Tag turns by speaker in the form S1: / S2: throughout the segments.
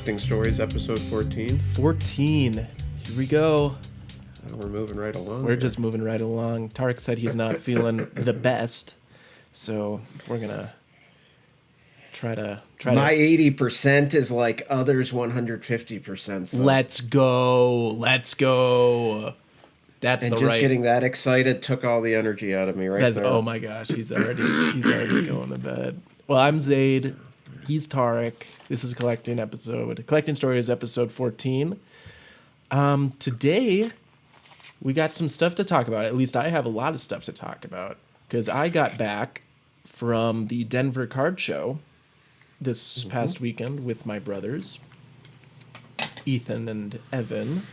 S1: Collecting Stories, episode 14.
S2: 14. Here we go.
S1: We're moving right along.
S2: We're just moving right along. Tarek said he's not feeling the best, so we're gonna try to.
S1: My 80% is like others 150%. So.
S2: Let's go. That's
S1: and
S2: the
S1: just
S2: right.
S1: Getting that excited took all the energy out of me right there.
S2: Oh my gosh, he's already going to bed. Well, I'm Zayd. He's Tarek. This is Collecting Stories episode 14. Today we got some stuff to talk about. At least I have a lot of stuff to talk about because I got back from the Denver card show this past weekend with my brothers, Ethan and Evan.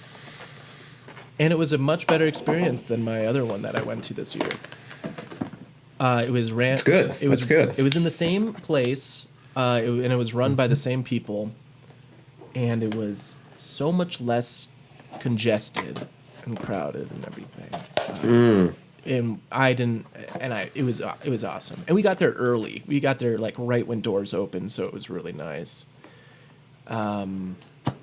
S2: And it was a much better experience than my other one that I went to this year. It's
S1: good.
S2: It was
S1: good.
S2: It was in the same place, and it was run by the same people, and it was so much less congested and crowded and everything. It was awesome. And we got there early. We got there like right when doors opened, so it was really nice. But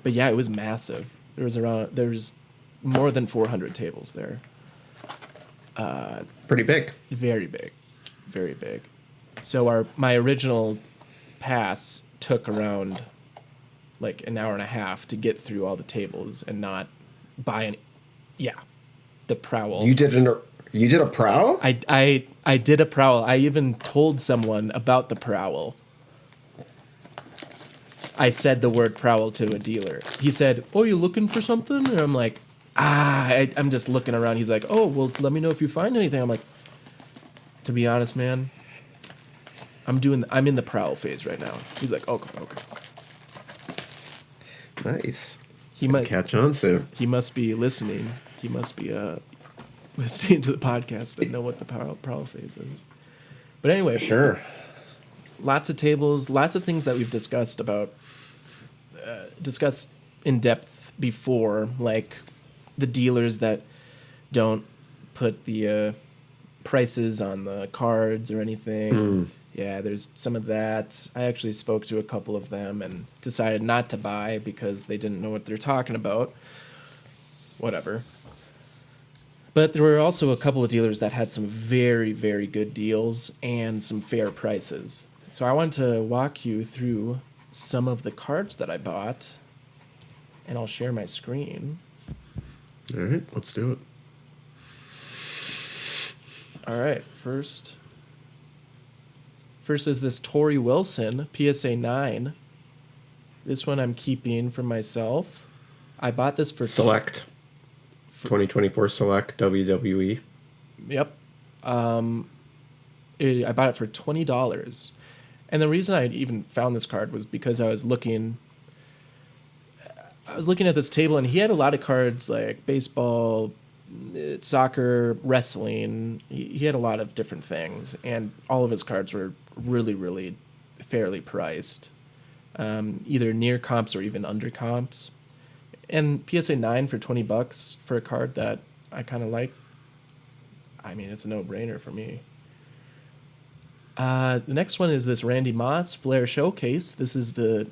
S2: yeah, it was massive. There's more than 400 tables there.
S1: Pretty big.
S2: Very big. Very big. So my original pass took around like an hour and a half to get through all the tables and not buy any. Yeah, the prowl.
S1: You did a prowl?
S2: I did a prowl. I even told someone about the prowl. I said the word prowl to a dealer. He said, "Oh, you looking for something?" And I'm like, I'm just looking around. He's like, "Oh, well, let me know if you find anything." I'm like, to be honest, man, I'm in the prowl phase right now. He's like, okay.
S1: Nice.
S2: He might
S1: catch on soon.
S2: He must be listening. He must be listening to the podcast and know what the prowl phase is. But anyway,
S1: sure.
S2: Lots of tables, lots of things that we've discussed in depth before, like the dealers that don't put the prices on the cards or anything. Yeah, there's some of that. I actually spoke to a couple of them and decided not to buy because they didn't know what they're talking about. Whatever. But there were also a couple of dealers that had some very, very good deals and some fair prices. So I want to walk you through some of the cards that I bought, and I'll share my screen.
S1: All right, let's do it.
S2: All right, first is this Torrey Wilson PSA 9. This one I'm keeping for myself. I bought this for
S1: Select. 2024 Select WWE.
S2: Yep. I bought it for $20. And the reason I even found this card was because I was looking at this table, and he had a lot of cards like baseball, soccer, wrestling. He had a lot of different things, and all of his cards were really, really fairly priced, either near comps or even under comps. And PSA 9 for $20 for a card that I kind of like, I mean, it's a no-brainer for me. The next one is this Randy Moss Flair Showcase. This is the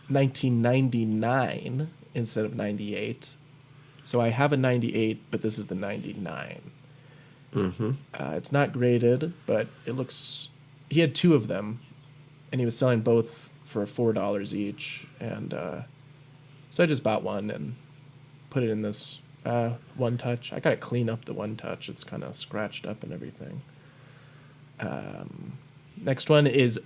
S2: 1999 instead of 98. So I have a 98, but this is the 99. It's not graded, but it looks... He had two of them, and he was selling both for $4 each. And so I just bought one and put it in this One Touch. I got to clean up the One Touch. It's kind of scratched up and everything. Next one is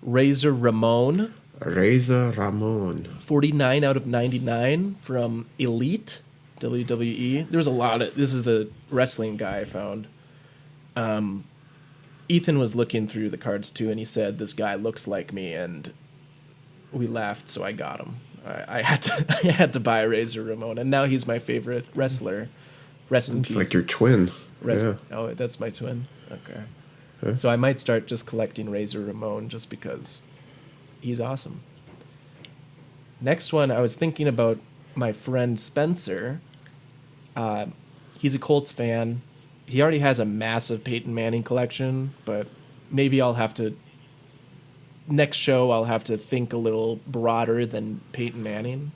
S2: Razor Ramon. 49 out of 99 from Elite WWE. There was a lot of... This is the wrestling guy I found. Ethan was looking through the cards too, and he said, "This guy looks like me," and we laughed, so I got him. I had to buy a Razor Ramon, and now he's my favorite wrestler. Rest in peace.
S1: It's like your twin. Yeah.
S2: Oh, that's my twin? Okay. Huh? So I might start just collecting Razor Ramon just because he's awesome. Next one, I was thinking about my friend Spencer. He's a Colts fan. He already has a massive Peyton Manning collection, but maybe I'll have to next show I'll have to think a little broader than Peyton Manning.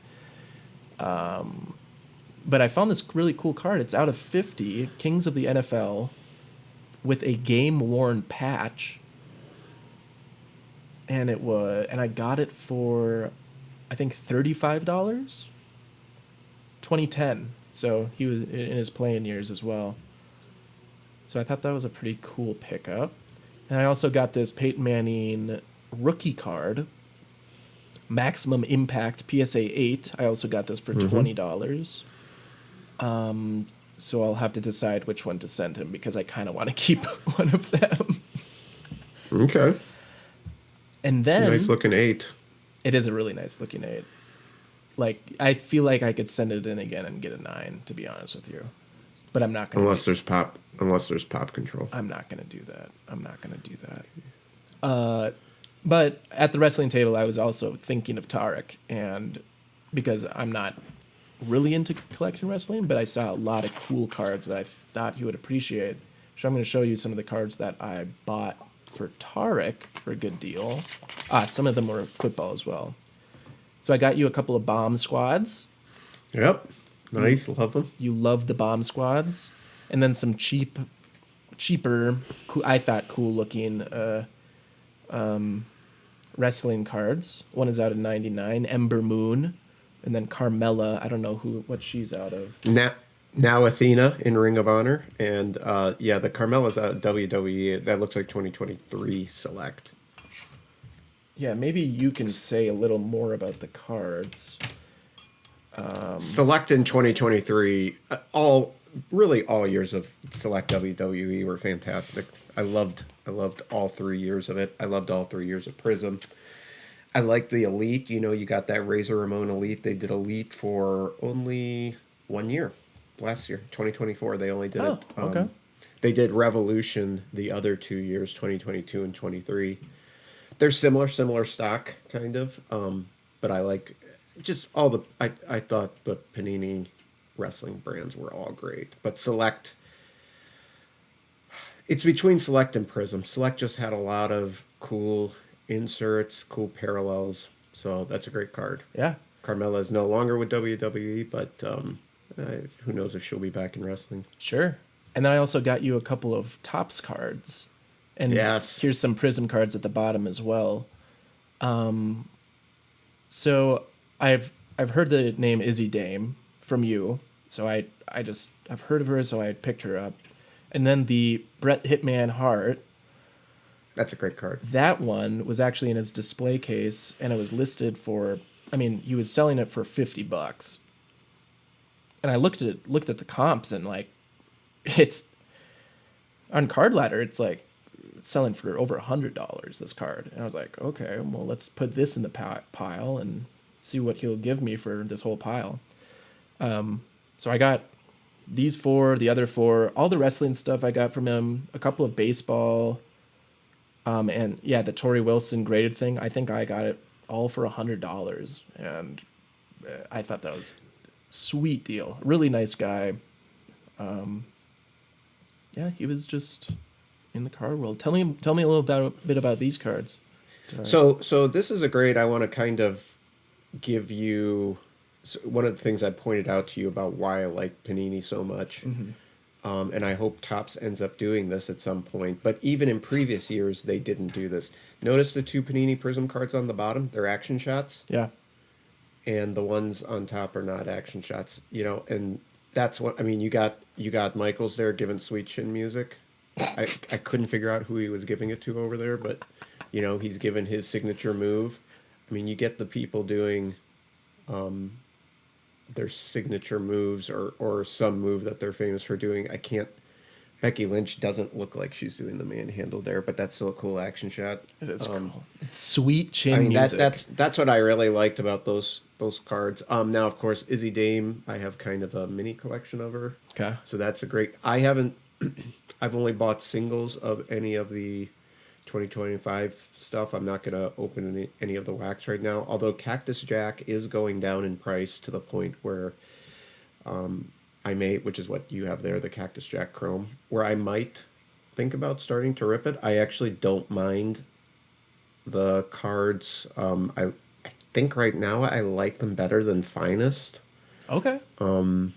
S2: But I found this really cool card. It's out of 50, Kings of the NFL, with a game-worn patch. And I got it for, I think, $35. 2010. So he was in his playing years as well. So I thought that was a pretty cool pickup. And I also got this Peyton Manning rookie card, Maximum Impact PSA 8. I also got this for $20. So I'll have to decide which one to send him because I kind of want to keep one of them.
S3: Okay.
S2: And then
S3: nice looking 8.
S2: It is a really nice looking 8. Like, I feel like I could send it in again and get a 9, to be honest with you. But I'm not going to.
S3: Unless there's pop control.
S2: I'm not going to do that. But at the wrestling table, I was also thinking of Tarek, and because I'm not really into collecting wrestling, but I saw a lot of cool cards that I thought he would appreciate. So I'm going to show you some of the cards that I bought for Tarek for a good deal. Some of them were football as well. So I got you a couple of bomb squads.
S3: Yep. Nice. Love them.
S2: You love the bomb squads. And then some cheaper, I thought cool looking wrestling cards. One is out of 99, Ember Moon. And then Carmella, I don't know what she's out of.
S3: Now Athena in Ring of Honor. And the Carmella's out of WWE. That looks like 2023 Select.
S2: Yeah, maybe you can say a little more about the cards.
S3: Select in 2023, all years of Select WWE were fantastic. I loved all 3 years of it. I loved all 3 years of Prism. I liked the Elite. You know, you got that Razor Ramon Elite. They did Elite for only 1 year. Last year, 2024, they only did it.
S2: Okay.
S3: They did Revolution the other 2 years, 2022 and 23. They're similar stock, kind of. But I liked just all the... I thought the Panini wrestling brands were all great. But Select... It's between Select and Prism. Select just had a lot of cool inserts, cool parallels. So that's a great card.
S2: Yeah.
S3: Carmella is no longer with WWE, but who knows if she'll be back in wrestling.
S2: Sure. And then I also got you a couple of Topps cards. And
S3: yes.
S2: Here's some Prism cards at the bottom as well. So I've heard the name Izzy Dame from you. So I've heard of her, so I picked her up. And then the Bret Hitman Hart.
S3: That's a great card.
S2: That one was actually in his display case, and it was listed for, he was selling it for $50. And I looked at the comps, and like, it's on Card Ladder, it's like selling for over $100, this card. And I was like, okay, well, let's put this in the pile and see what he'll give me for this whole pile. So I got these 4, the other 4, all the wrestling stuff I got from him, a couple of baseball, and yeah, the Torrie Wilson graded thing. I think I got it all for $100, and I thought that was a sweet deal. Really nice guy. Yeah, he was just in the card world. Tell me a little bit about these cards.
S3: So this is a great. I want to kind of give you one of the things I pointed out to you about why I like Panini so much. Mm-hmm. And I hope Topps ends up doing this at some point. But even in previous years, they didn't do this. Notice the 2 Panini Prism cards on the bottom? They're action shots.
S2: Yeah.
S3: And the ones on top are not action shots. You know, and that's what... you got Michaels there giving sweet chin music. I couldn't figure out who he was giving it to over there, but, he's given his signature move. You get the people doing... their signature moves or some move that they're famous for doing. Becky Lynch doesn't look like she's doing the manhandle there, but that's still a cool action shot.
S2: It is cool. Sweet chin music.
S3: That's what I really liked about those cards. Now, of course, Izzy Dame, I have kind of a mini collection of her.
S2: Okay.
S3: So that's a great... I've only bought singles of any of the 2025 stuff. I'm not going to open any of the wax right now, although Cactus Jack is going down in price to the point where I may, which is what you have there, the Cactus Jack Chrome, where I might think about starting to rip it. I actually don't mind the cards. I think right now I like them better than Finest,
S2: Okay.
S3: and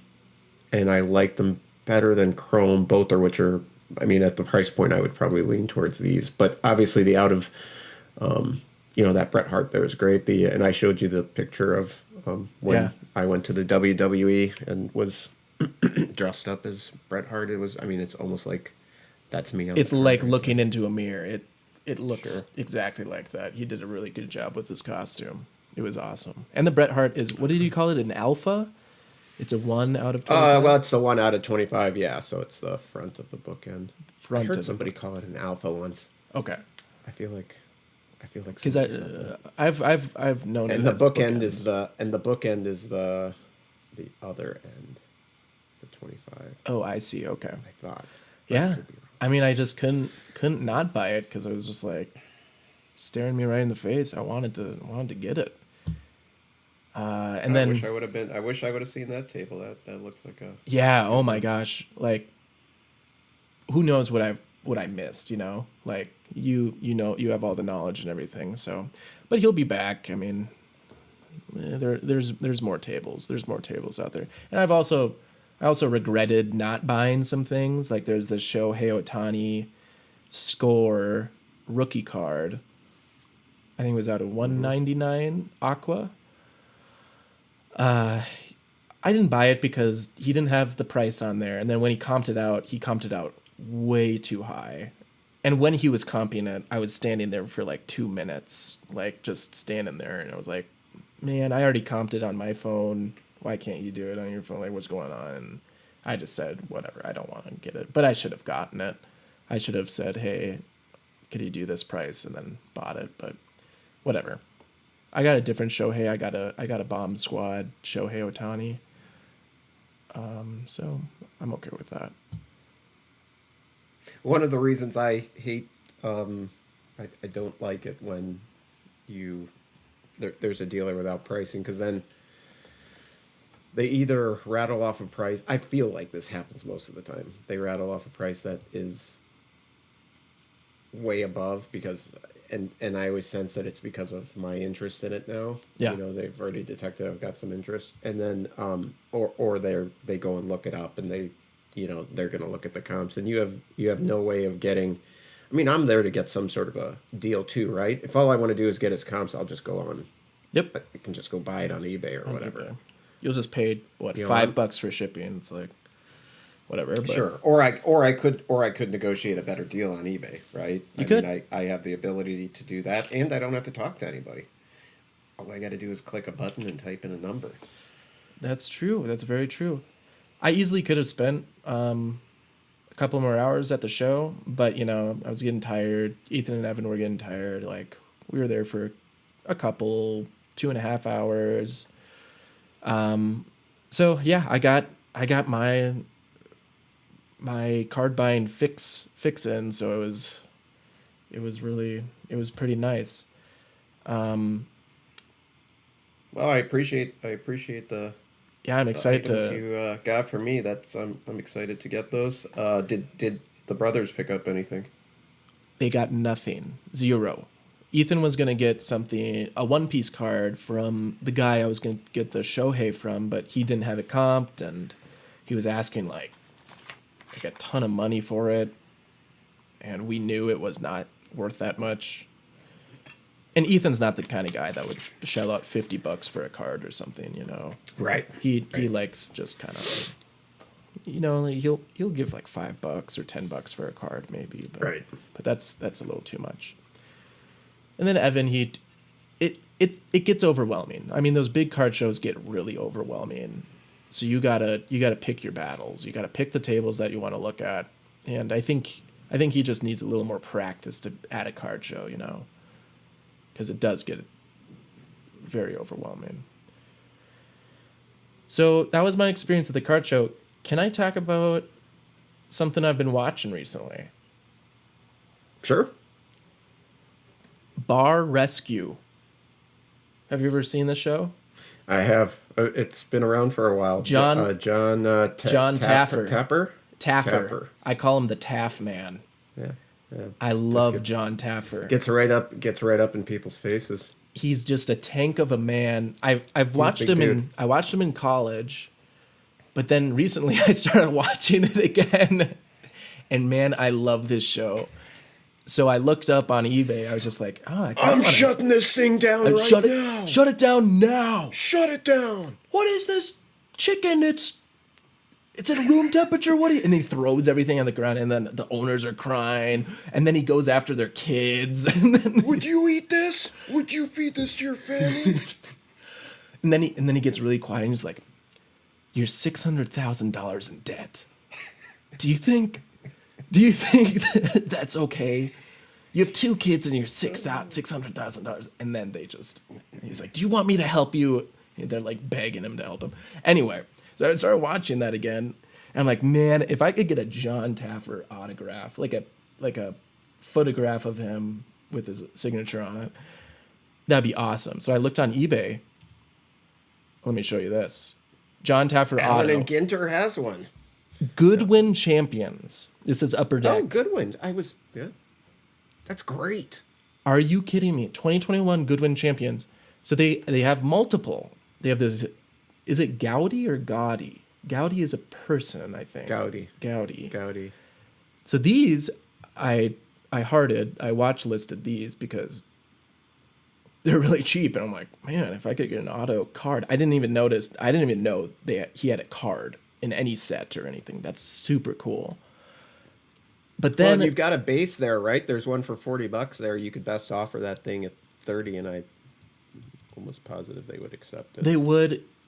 S3: I like them better than Chrome. Both are which are. I mean, at the price point, I would probably lean towards these. But obviously, the out of that Bret Hart there is great. And I showed you the picture of when
S2: Yeah.
S3: I went to the WWE and was dressed up as Bret Hart. It was. I mean, it's almost like that's me. On
S2: It's
S3: the card
S2: like
S3: right
S2: looking
S3: there.
S2: into a mirror. It looks
S3: Sure.
S2: exactly like that. He did a really good job with his costume. It was awesome. And the Bret Hart is, what did you call it? An alpha? It's a 1 out of 25?
S3: Well, it's the 1 out of 25. Yeah, so it's the front of the bookend. I
S2: Front
S3: heard
S2: of the
S3: somebody
S2: book.
S3: call it an alpha once.
S2: Okay.
S3: I feel like.
S2: Because
S3: somebody said that.
S2: I've known
S3: And
S2: it
S3: the
S2: as
S3: bookend
S2: bookends.
S3: is the other end, the 25.
S2: Oh, I see. Okay.
S3: I thought. But I
S2: Yeah.
S3: could be wrong.
S2: I mean, I just couldn't not buy it because I was just like staring me right in the face. I wanted to get it. And
S3: I
S2: then
S3: wish I would have been. I wish I would have seen that table. That looks like a.
S2: yeah, oh my gosh, like who knows what I missed, Like you have all the knowledge and everything. So, but he'll be back. I mean, there's more tables. There's more tables out there. And I also regretted not buying some things. Like there's the Shohei Ohtani score rookie card. I think it was out of 199 Aqua. I didn't buy it because he didn't have the price on there. And then when he comped it out way too high. And when he was comping it, I was standing there for like 2 minutes, like just standing there. And I was like, man, I already comped it on my phone. Why can't you do it on your phone? Like, what's going on? And I just said, whatever, I don't want to get it. But I should have gotten it. I should have said, hey, could you do this price? And then bought it. But whatever. I got a different Shohei. I got a Bomb Squad Shohei Ohtani. So I'm okay with that.
S3: One of the reasons I hate, I don't like it when there's a dealer without pricing, because then they either rattle off a price. I feel like this happens most of the time. They rattle off a price that is way above and I always sense that it's because of my interest in it now.
S2: Yeah.
S3: They've already detected I've got some interest, and then or they go and look it up, and they're going to look at the comps, and you have no way of getting. I mean, I'm there to get some sort of a deal too, right? If all I want to do is get his comps, I'll just go on.
S2: Yep.
S3: I can just go buy it on eBay or whatever.
S2: Okay. You'll just pay what
S3: You know,
S2: $5 for shipping. It's like whatever. But
S3: Sure, or I could negotiate a better deal on eBay, right?
S2: You could.
S3: Mean, I have the ability to do that, and I don't have to talk to anybody. All I got to do is click a button and type in a number.
S2: That's true. That's very true. I easily could have spent a couple more hours at the show, but I was getting tired. Ethan and Evan were getting tired. Like we were there for a couple 2.5 hours. So yeah, I got my card buying fix in, so it was pretty nice.
S3: Well, I appreciate the
S2: Yeah, I'm excited
S3: items
S2: to.
S3: you got for me. I'm excited to get those. Did the brothers pick up anything?
S2: They got nothing. 0. Ethan was gonna get something, a One Piece card from the guy I was gonna get the Shohei from, but he didn't have it comped, and he was asking like a ton of money for it, and we knew it was not worth that much. And Ethan's not the kind of guy that would shell out $50 for a card or something,
S3: Right.
S2: He likes just kind of, like he'll give like $5 or $10 for a card maybe, but
S3: Right.
S2: but that's a little too much. And then Evan, it gets overwhelming. I mean, those big card shows get really overwhelming. So you gotta pick your battles. You gotta pick the tables that you want to look at. And I think he just needs a little more practice at a card show, because it does get very overwhelming. So that was my experience at the card show. Can I talk about something I've been watching recently?
S3: Sure.
S2: Bar Rescue. Have you ever seen this show?
S3: I have. It's been around for a while.
S2: John
S3: Taffer.
S2: Taffer. I call him the Taff Man.
S3: Yeah.
S2: I love John Taffer.
S3: Gets right up in people's faces.
S2: He's just a tank of a man. I've watched him I watched him in college, but then recently I started watching it again, and man, I love this show. So I looked up on eBay. I was just like,
S3: I'm shutting this thing down now.
S2: Shut it down now.
S3: Shut it down.
S2: What is this chicken? It's at room temperature. What? And he throws everything on the ground, and then the owners are crying, and then he goes after their kids. And then
S3: would you eat this? Would you feed this to your family?
S2: and then he gets really quiet, and he's like, "You're $600,000 in debt. Do you think that's okay? You have 2 kids, and you're $600,000." And then he's like, "Do you want me to help you?" And they're like begging him to help him. Anyway. So I started watching that again, and I'm like, man, if I could get a John Taffer autograph, like a photograph of him with his signature on it, that'd be awesome. So I looked on eBay. Let me show you this. John Taffer
S3: Alan
S2: auto.
S3: and Ginter has one.
S2: Goodwin Champions. This is Upper Deck.
S3: Oh, Goodwin. That's great.
S2: Are you kidding me? 2021 Goodwin Champions. So they have multiple. They have this. Is it Gaudi or Gaudi? Gaudi is a person, I think.
S3: Gaudi.
S2: So these, I watch listed these because they're really cheap, and I'm like, man, if I could get an auto card, I didn't even know he had a card in any set or anything. That's super cool. But then
S3: you've got a base there, right? There's one for $40 there. You could best offer that thing at 30, and I'm almost positive they would accept it.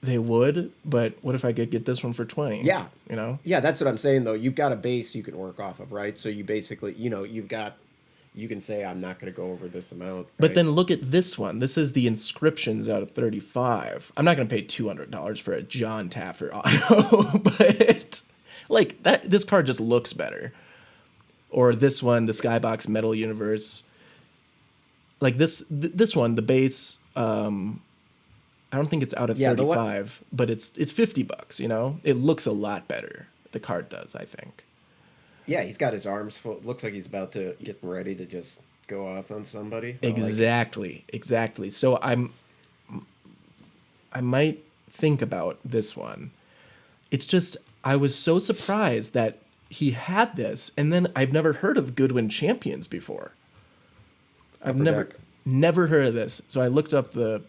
S2: They would, but what if I could get this one for 20?
S3: Yeah.
S2: You know?
S3: Yeah, that's what I'm saying, though. You've got a base you can work off of, right? So you basically, you can say, I'm not going to go over this amount. Right?
S2: But then look at this one. This is the inscriptions out of 35. I'm not going to pay $200 for a John Taffer auto, but like this card just looks better. Or this one, the Skybox Metal Universe. Like this one, the base, I don't think it's out of 35, but it's $50, you know? It looks a lot better. The card does, I think.
S3: Yeah, he's got his arms full. Looks like he's about to get ready to just go off on somebody.
S2: Exactly. So I might think about this one. It's just, I was so surprised that he had this, and then I've never heard of Goodwin Champions before. I've never heard of this. So I looked up the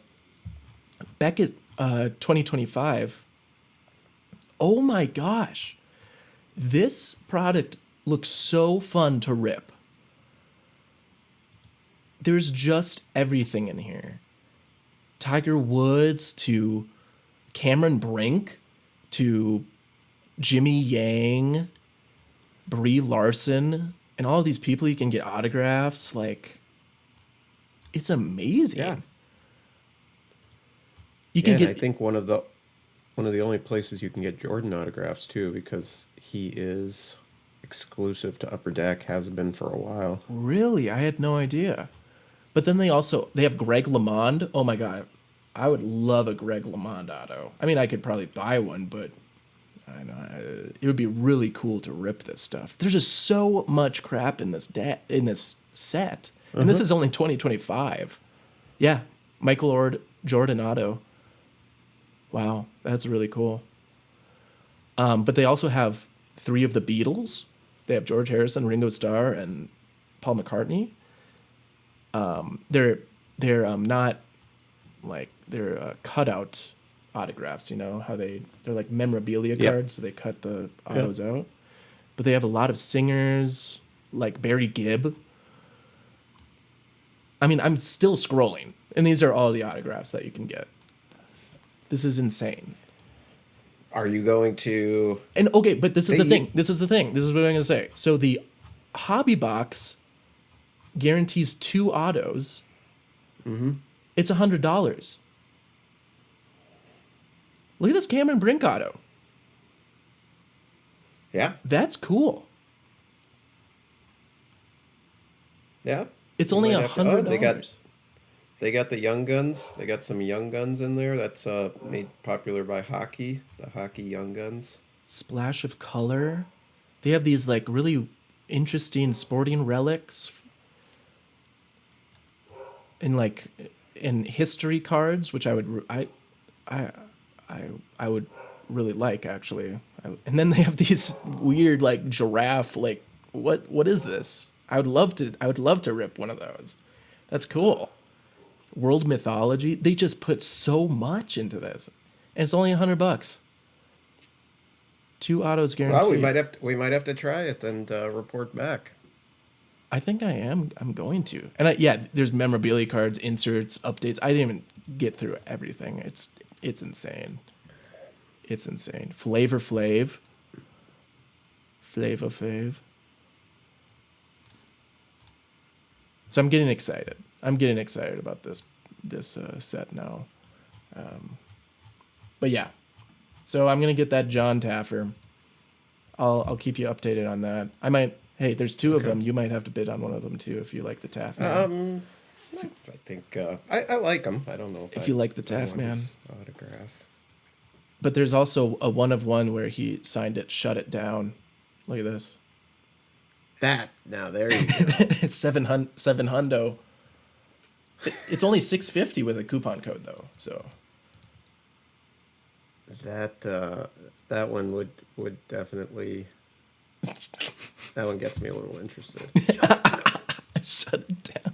S2: Beckett 2025. Oh my gosh. This product looks so fun to rip. There's just everything in here. Tiger Woods to Cameron Brink to Jimmy Yang, Brie Larson, and all of these people you can get autographs. Like, it's amazing.
S3: Yeah.
S2: You can get.
S3: I think one of the only places you can get Jordan autographs too, because he is exclusive to Upper Deck, has been for a while.
S2: Really, I had no idea. But then they have Greg LeMond. Oh my god, I would love a Greg LeMond auto. I mean, I could probably buy one, but I know it would be really cool to rip this stuff. There's just so much crap in this set, and this is only 2025. Yeah, Michael Jordan auto. Wow, that's really cool. But they also have 3 of the Beatles. They have George Harrison, Ringo Starr, and Paul McCartney. They're not like they're cutout autographs. You know how they're like memorabilia cards, so they cut the autos out. But they have a lot of singers like Barry Gibb. I mean, I'm still scrolling, and these are all the autographs that you can get. This is insane.
S3: Are you going to...
S2: And okay, but this is the thing. This is what I'm going to say. So the hobby box guarantees 2 autos. Mm-hmm. It's $100. Look at this Cameron Brink auto.
S3: Yeah.
S2: That's cool.
S3: Yeah.
S2: It's only $100.
S3: They got the Young Guns. They got some Young Guns in there. That's made popular by hockey. The hockey Young Guns.
S2: Splash of color. They have these like really interesting sporting relics and like in history cards, which I would really like actually. And then they have these weird like giraffe like what is this? I would love to rip one of those. That's cool. World mythology. They just put so much into this, and it's only $100. 2 autos guaranteed.
S3: Well, we might have to try it and report back.
S2: I think I am. I'm going to. And yeah, there's memorabilia cards, inserts, updates. I didn't even get through everything. It's insane. It's insane. Flavor Flav. Flavor Flav. So I'm getting excited. I'm getting excited about this set now. But yeah. So I'm gonna get that John Taffer. I'll keep you updated on that. I might. Hey, there's 2 of them. You might have to bid on one of them too if you like the Taff Man.
S3: I think I like him. I don't know
S2: if you like the Taff Man
S3: autograph.
S2: But there's also a 1-of-1 where he signed it, shut it down. Look at this.
S3: There you go.
S2: It's seven hundo. It's only $650 with a coupon code though. So
S3: that one would definitely. That one gets me a little interested.
S2: Shut it down.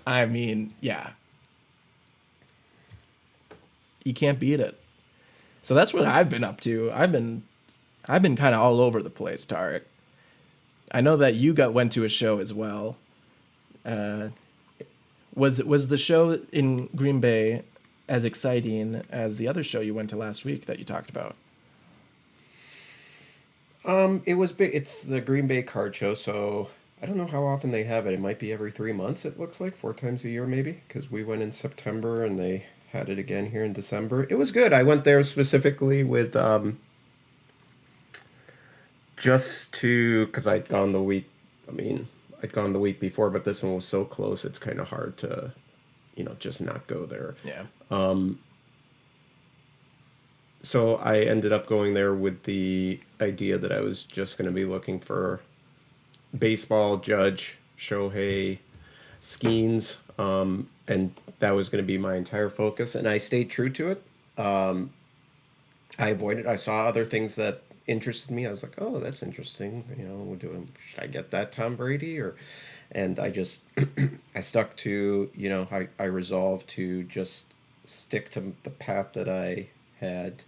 S2: I mean, yeah. You can't beat it. So that's what I've been up to. I've been kind of all over the place, Tarek. I know that you went to a show as well. Was the show in Green Bay as exciting as the other show you went to last week that you talked about?
S3: It was big. It's the Green Bay card show, so I don't know how often they have it. It might be every 3 months. It looks like 4 times a year, maybe, because we went in September and they had it again here in December. It was good. I went there specifically with just to because I'd gone the week. I mean, I'd gone the week before, but this one was so close. It's kind of hard to, just not go there.
S2: Yeah.
S3: So I ended up going there with the idea that I was just going to be looking for baseball, Judge, Shohei, Skeens, and that was going to be my entire focus. And I stayed true to it. I avoided. I saw other things that interested me. I was like, oh, that's interesting. Should I get that Tom Brady And I just I stuck to I resolved to just stick to the path that I had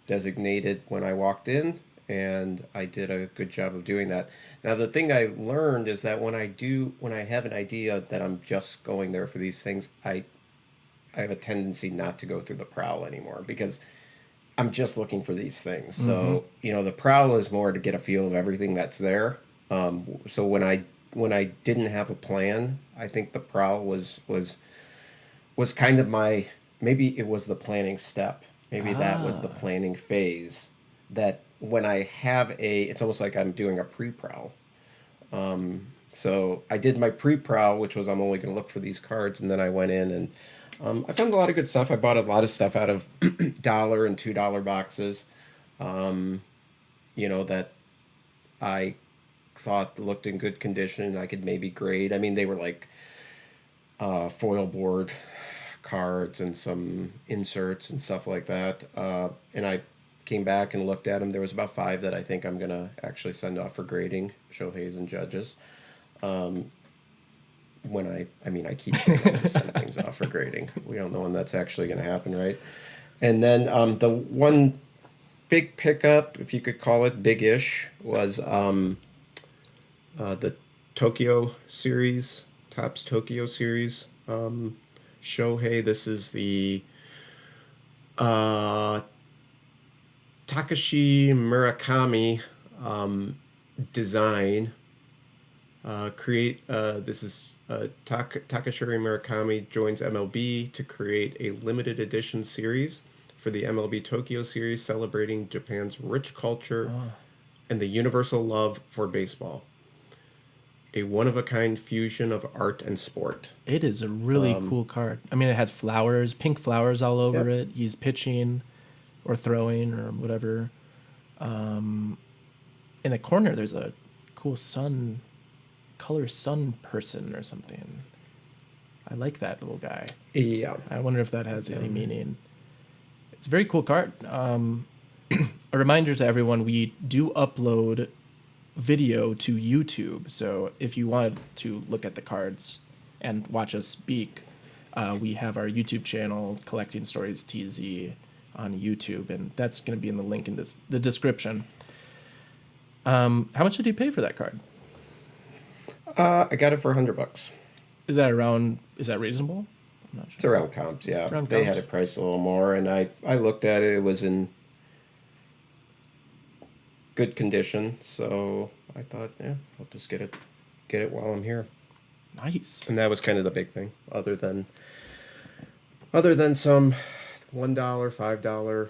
S3: designated when I walked in, and I did a good job of doing that. Now, the thing I learned is that when I have an idea that I'm just going there for these things, I have a tendency not to go through the prowl anymore because I'm just looking for these things. So, the prowl is more to get a feel of everything that's there. So when I didn't have a plan, I think the prowl was kind of maybe it was the planning step. Maybe that was the planning phase that when I have it's almost like I'm doing a pre-prowl. So I did my pre-prowl, which was I'm only going to look for these cards. And then I went in and I found a lot of good stuff. I bought a lot of stuff out of $1 and $2 boxes, that I thought looked in good condition. I could maybe grade. I mean, they were like foil board cards and some inserts and stuff like that. And I came back and looked at them. There was about 5 that I think I'm going to actually send off for grading, Shohei's and Judges. I keep saying I'm gonna send things off for grading. We don't know when that's actually going to happen, right? And then the one big pickup, if you could call it big-ish, was the Tokyo series, Topps Tokyo series. Shohei, this is the Takashi Murakami design. This is Takashi Murakami joins MLB to create a limited edition series for the MLB Tokyo series, celebrating Japan's rich culture and the universal love for baseball. A one-of-a-kind fusion of art and sport.
S2: It is a really cool card. I mean, it has flowers, pink flowers all over it. He's pitching or throwing or whatever. in the corner, there's a cool color sun person or something. I like that little guy.
S3: Yeah.
S2: I wonder if that has any meaning. It's a very cool card. A reminder to everyone, we do upload video to YouTube. So if you wanted to look at the cards and watch us speak, we have our YouTube channel, Collecting Stories TZ, on YouTube, and that's going to be in the link in the description. How much did you pay for that card?
S3: I got it for $100.
S2: Is that reasonable? I'm not sure.
S3: It's around comps, yeah.
S2: Around
S3: They
S2: comps.
S3: had it priced a little more, and I looked at it. It was in good condition, so I thought, yeah, I'll just get it while I'm here.
S2: Nice.
S3: And that was kind of the big thing, other than some $1, $5, $6,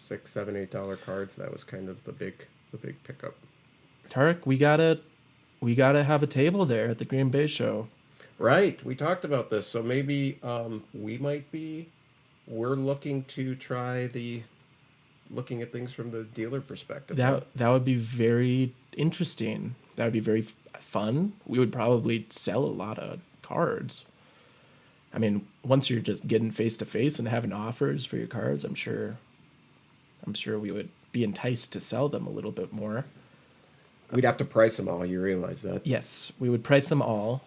S3: $7, $8 cards. That was kind of the big pickup.
S2: Tarek, we gotta have a table there at the Green Bay show.
S3: Right, we talked about this, so maybe we're looking to try looking at things from the dealer perspective.
S2: That would be very interesting. That would be very fun. We would probably sell a lot of cards. I mean, once you're just getting face to face and having offers for your cards, I'm sure we would be enticed to sell them a little bit more.
S3: We'd have to price them all. You realize that?
S2: Yes, we would price them all.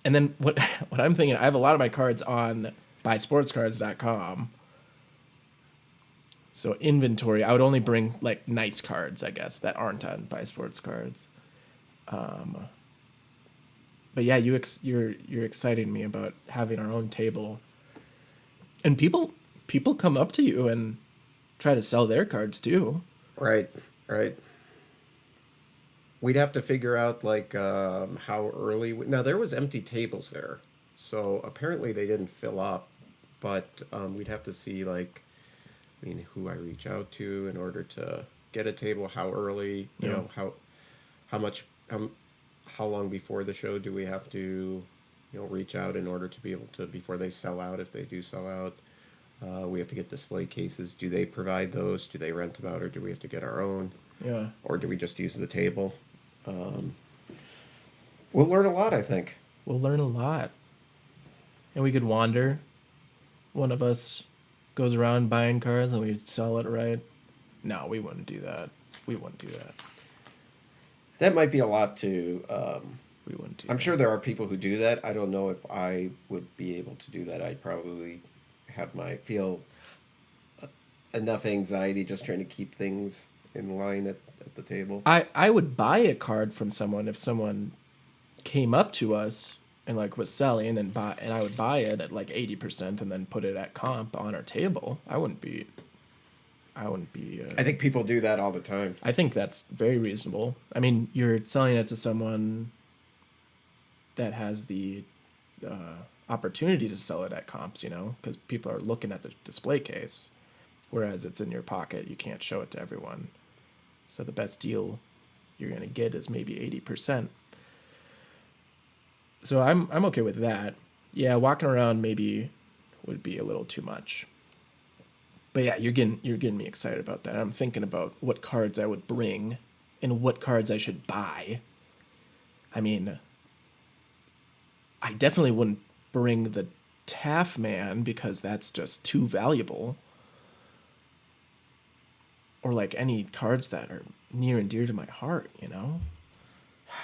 S2: And then what I'm thinking, I have a lot of my cards on buysportscards.com. So inventory, I would only bring like nice cards, I guess, that aren't on Buy Sports Cards. But yeah, you're exciting me about having our own table. And people come up to you and try to sell their cards too.
S3: Right. We'd have to figure out like how early. Now there was empty tables there, so apparently they didn't fill up. But we'd have to see like, I mean, who I reach out to in order to get a table. How early? You know how much. How long before the show do we have to, reach out in order to be able to, before they sell out, if they do sell out. We have to get display cases. Do they provide those? Do they rent them out, or do we have to get our own?
S2: Yeah.
S3: Or do we just use the table? We'll learn a lot, I think.
S2: We'll learn a lot. And we could wander. One of us goes around buying cards and we sell it, right? No, we wouldn't do that.
S3: That might be a lot to.
S2: We wouldn't do
S3: I'm
S2: that.
S3: sure there are people who do that. I don't know if I would be able to do that. I'd probably feel enough anxiety just trying to keep things in line at the table.
S2: I would buy a card from someone if someone came up to us and like was selling and I would buy it at like 80% and then put it at comp on our table. I wouldn't be.
S3: I think people do that all the time.
S2: I think that's very reasonable. I mean, you're selling it to someone that has the opportunity to sell it at comps, because people are looking at the display case, whereas it's in your pocket. You can't show it to everyone. So the best deal you're going to get is maybe 80%. So I'm okay with that. Yeah, walking around maybe would be a little too much. But yeah, you're getting me excited about that. I'm thinking about what cards I would bring and what cards I should buy. I mean, I definitely wouldn't bring the Taff Man because that's just too valuable. Or like any cards that are near and dear to my heart,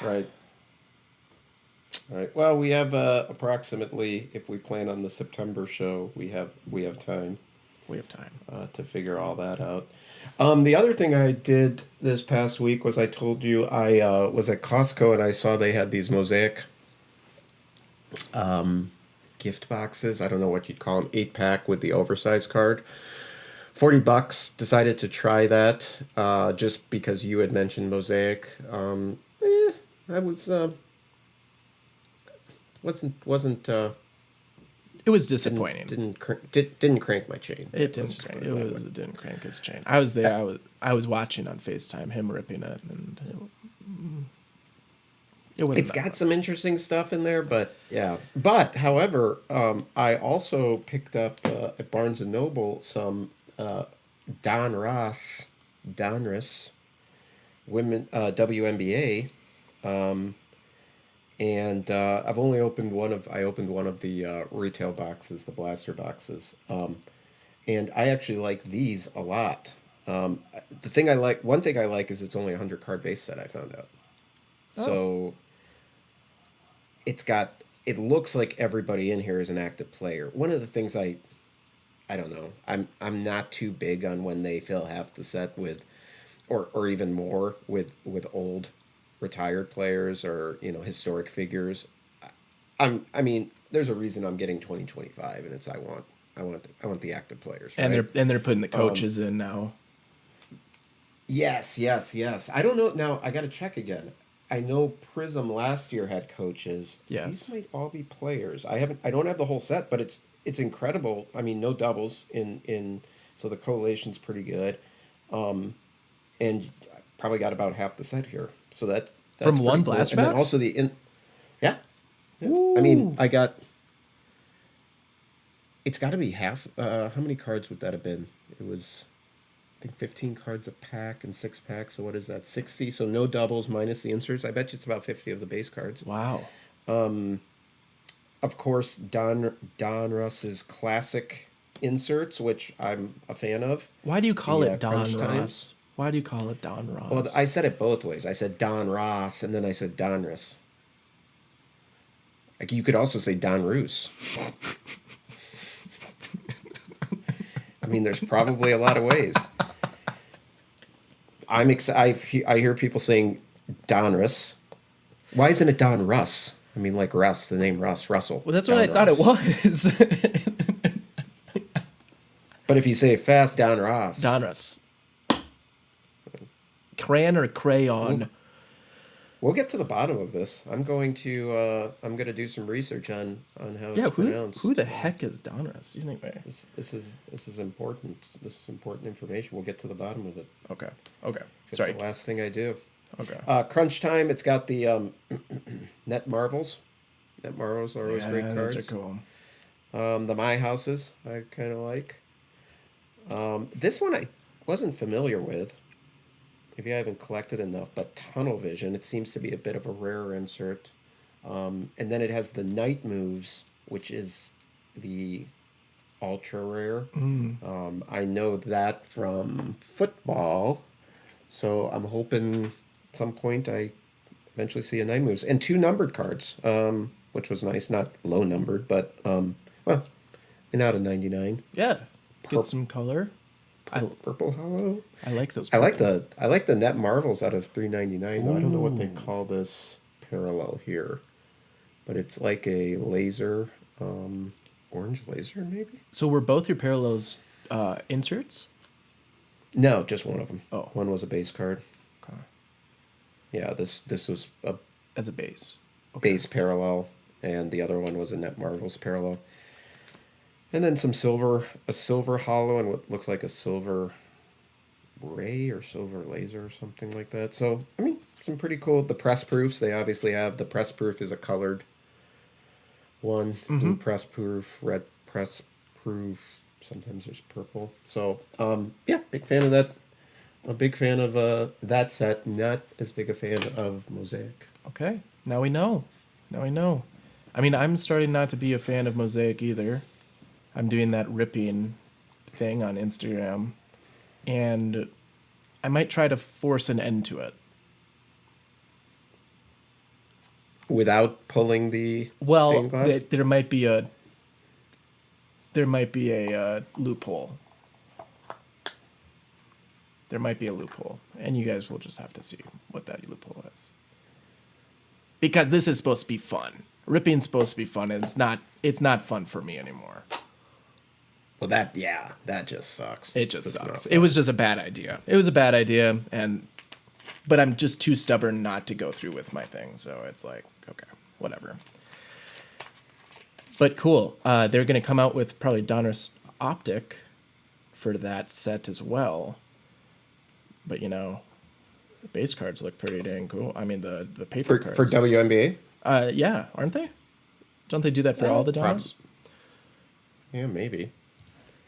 S3: Right. Well, we have approximately, if we plan on the September show, we have time.
S2: We have time.
S3: To figure all that out. The other thing I did this past week was I told you I was at Costco and I saw they had these mosaic gift boxes. I don't know what you'd call them, 8-pack with the oversized card. $40. Decided to try that just because you had mentioned mosaic. I was wasn't.
S2: It was disappointing.
S3: Didn't crank my chain.
S2: It didn't crank. It didn't crank his chain. I was there. I was watching on FaceTime him ripping it, and it wasn't.
S3: It's got some interesting stuff in there, but yeah. But however, I also picked up at Barnes and Noble some Donruss women WNBA, and I've only opened one of the retail boxes, the blaster boxes, and I actually like these a lot. One thing I like is it's only a 100 card base set. I found out, so it looks like everybody in here is an active player. One of the things I don't know. I'm not too big on when they fill half the set with, or even more with old retired players or historic figures. I mean, there's a reason I'm getting 2025, and it's I want the active players, right?
S2: And they're putting the coaches in now.
S3: Yes. I don't know. Now I got to check again. I know Prism last year had coaches.
S2: Yes.
S3: These might all be players. I don't have the whole set, but it's incredible. I mean, no doubles in so the collation's pretty good. And I probably got about half the set here. So that's
S2: From one
S3: pretty cool.
S2: blaster
S3: And then
S2: box?
S3: also yeah. I mean, it's got to be half. How many cards would that have been? It was, I think, 15 cards a pack and 6 packs. So what is that? 60. So no doubles minus the inserts. I bet you it's about 50 of the base cards.
S2: Wow.
S3: Of course, Don Russ's classic inserts, which I'm a fan of.
S2: Why do you call it Don
S3: Crunch
S2: Ross?
S3: Times.
S2: Why do you call it Don Ross?
S3: Well, I said it both ways. I said Don Ross, and then I said Donruss. Like, you could also say Don Roos. I mean, there's probably a lot of ways. I'm excited. I hear people saying Donruss. Why isn't it Don Russ? I mean, like Russ, the name Russell.
S2: Well, that's
S3: Don
S2: what I thought it
S3: Russ.
S2: was.
S3: But if you say it fast, Don Ross.
S2: Donruss. Crayon or crayon?
S3: We'll get to the bottom of this. I'm going to do some research on how it's pronounced.
S2: Who the heck is Donruss? Anyway.
S3: This is important. This is important information. We'll get to the bottom of it.
S2: Okay.
S3: It's
S2: Sorry.
S3: the last thing I do.
S2: Okay.
S3: Crunch Time. It's got the Net Marvels. Net Marvels are always great cards.
S2: Those are cool.
S3: The My Houses I kind of like. This one I wasn't familiar with. Maybe I haven't collected enough, but Tunnel Vision, it seems to be a bit of a rarer insert. And then it has the Night Moves, which is the ultra rare. I know that from football, so I'm hoping at some point I eventually see a Night Moves. And 2 numbered cards, which was nice. Not low numbered, but, and out of 99.
S2: Yeah. Get some color.
S3: Purple Hollow.
S2: I like those.
S3: I like the Net Marvels out of 399. Though I don't know what they call this parallel here, but it's like a laser, orange laser maybe.
S2: So were both your parallels inserts?
S3: No, just one of them.
S2: Oh.
S3: One was a base card.
S2: Okay.
S3: Yeah, this was a
S2: As a base. Okay.
S3: base parallel, and the other one was a Net Marvels parallel. And then a silver hollow, and what looks like a silver ray or silver laser or something like that. So, I mean, some pretty cool. The press proofs, they obviously have. The press proof is a colored one. Blue press proof, red press proof. Sometimes there's purple. So, yeah, big fan of that. A big fan of that set. Not as big a fan of Mosaic.
S2: Okay. Now we know. I mean, I'm starting not to be a fan of Mosaic either. I'm doing that ripping thing on Instagram, and I might try to force an end to it.
S3: Without pulling the
S2: Well,
S3: stained glass?
S2: there might be a loophole. There might be a loophole, and you guys will just have to see what that loophole is. Because this is supposed to be fun. Ripping's supposed to be fun, and it's not fun for me anymore.
S3: Well, that just sucks.
S2: It just
S3: That's
S2: sucks.
S3: not
S2: It was just a bad idea. It was a bad idea, but I'm just too stubborn not to go through with my thing. So it's like, okay, whatever. But cool. They're going to come out with probably Donruss Optic for that set as well. But, the base cards look pretty dang cool. I mean, the paper cards.
S3: for WNBA?
S2: Yeah, aren't they? Don't they do that for all the Donruss?
S3: Yeah, maybe.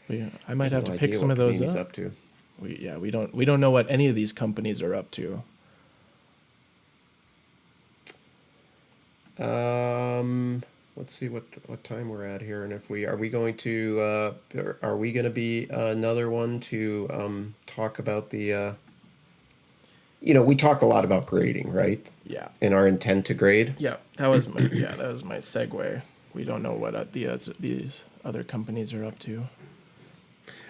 S2: But yeah, I might have
S3: No
S2: to pick
S3: idea
S2: some
S3: what
S2: of those
S3: Panini's
S2: up.
S3: up to.
S2: We don't know what any of these companies are up to.
S3: Let's see what time we're at here, and if we are we going to are we going to be another one to talk about the we talk a lot about grading, right?
S2: Yeah.
S3: And our intent to grade.
S2: Yeah, that was my segue. We don't know what these other companies are up to.